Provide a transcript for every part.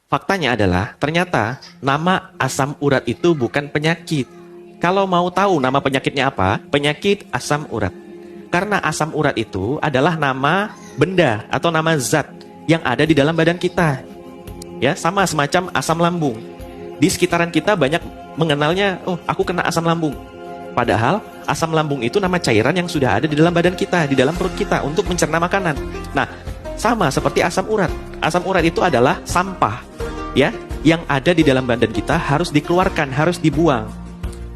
Faktanya adalah ternyata nama asam urat itu bukan penyakit. Kalau mau tahu nama penyakitnya apa, penyakit asam urat. Karena asam urat itu adalah nama benda atau nama zat yang ada di dalam badan kita. Ya, sama semacam asam lambung. Di sekitaran kita banyak mengenalnya, oh aku kena asam lambung. Padahal asam lambung itu nama cairan yang sudah ada di dalam badan kita, di dalam perut kita untuk mencerna makanan. Nah, sama seperti asam urat. Asam urat itu adalah sampah, ya, yang ada di dalam badan kita harus dikeluarkan, harus dibuang.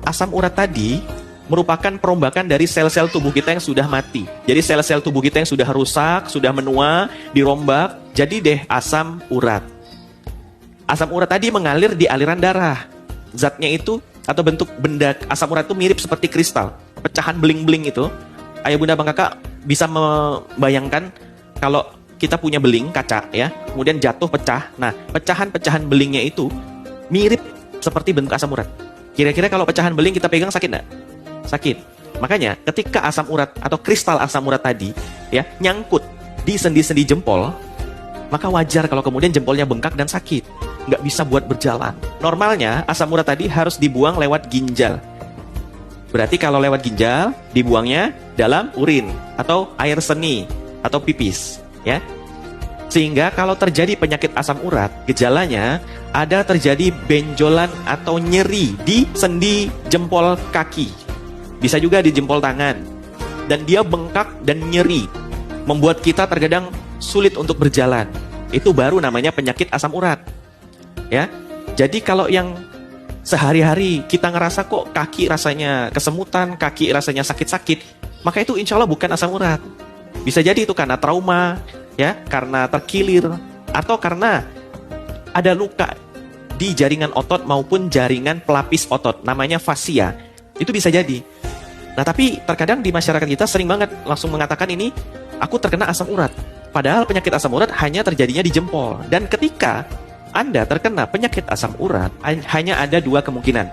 Asam urat tadi merupakan perombakan dari sel-sel tubuh kita yang sudah mati. Jadi sel-sel tubuh kita yang sudah rusak, sudah menua, dirombak, jadi deh asam urat. Asam urat tadi mengalir di aliran darah. Zatnya itu atau bentuk benda asam urat itu mirip seperti kristal, pecahan beling-beling itu. Ayah bunda bang kakak bisa membayangkan kalau kita punya beling kaca ya, kemudian jatuh pecah. Nah, pecahan-pecahan belingnya itu mirip seperti bentuk asam urat. Kira-kira kalau pecahan beling kita pegang sakit nggak? Sakit. Makanya ketika asam urat atau kristal asam urat tadi ya nyangkut di sendi-sendi jempol, maka wajar kalau kemudian jempolnya bengkak dan sakit, nggak bisa buat berjalan. Normalnya asam urat tadi harus dibuang lewat ginjal. Berarti kalau lewat ginjal, dibuangnya dalam urin atau air seni atau pipis, ya. Sehingga kalau terjadi penyakit asam urat, gejalanya ada terjadi benjolan atau nyeri di sendi jempol kaki. Bisa juga di jempol tangan. Dan dia bengkak dan nyeri, membuat kita terkadang sulit untuk berjalan. Itu baru namanya penyakit asam urat. Ya. Jadi kalau yang sehari-hari kita ngerasa kok kaki rasanya kesemutan, kaki rasanya sakit-sakit, maka itu insya Allah bukan asam urat. Bisa jadi itu karena trauma, ya, karena terkilir, atau karena ada luka di jaringan otot maupun jaringan pelapis otot, namanya fasia. Itu bisa jadi. Nah, tapi terkadang di masyarakat kita sering banget langsung mengatakan ini, aku terkena asam urat. Padahal penyakit asam urat hanya terjadinya di jempol. Dan ketika Anda terkena penyakit asam urat, hanya ada dua kemungkinan.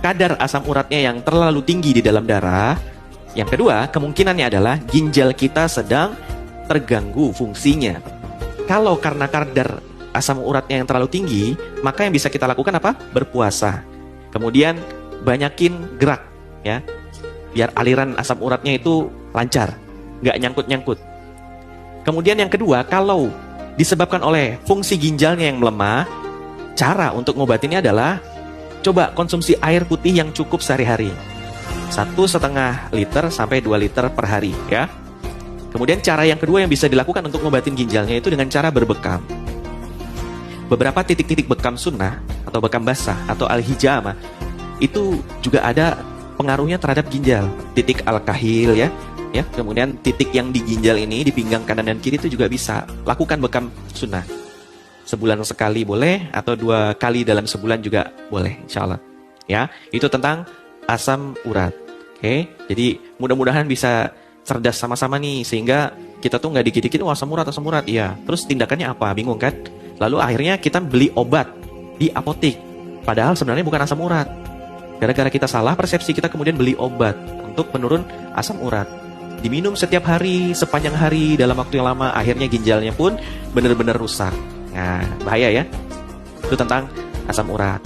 Kadar asam uratnya yang terlalu tinggi di dalam darah. Yang kedua, kemungkinannya adalah ginjal kita sedang terganggu fungsinya. Kalau karena kadar asam uratnya yang terlalu tinggi, maka yang bisa kita lakukan apa? Berpuasa. Kemudian banyakin gerak, ya, biar aliran asam uratnya itu lancar, nggak nyangkut-nyangkut. Kemudian yang kedua, kalau disebabkan oleh fungsi ginjalnya yang melemah, cara untuk ngobatinnya adalah coba konsumsi air putih yang cukup sehari-hari. 1,5 liter sampai 2 liter per hari, ya. Kemudian cara yang kedua yang bisa dilakukan untuk ngobatin ginjalnya itu dengan cara berbekam. Beberapa titik-titik bekam sunnah atau bekam basah atau al-hijamah itu juga ada pengaruhnya terhadap ginjal. Titik al-kahil, ya. Kemudian titik yang di ginjal ini, di pinggang kanan dan kiri itu juga bisa lakukan bekam sunnah. Sebulan sekali boleh, atau 2 kali dalam sebulan juga boleh, insya Allah. Ya, itu tentang asam urat. Oke, jadi mudah-mudahan bisa cerdas sama-sama nih, sehingga kita tuh nggak dikit-dikit asam urat, iya. Terus tindakannya apa? Bingung kan? Lalu akhirnya kita beli obat di apotek, padahal sebenarnya bukan asam urat. Gara-gara kita salah persepsi, kita kemudian beli obat untuk penurun asam urat. Diminum setiap hari, sepanjang hari, dalam waktu yang lama, akhirnya ginjalnya pun benar-benar rusak. Nah, bahaya ya. Itu tentang asam urat.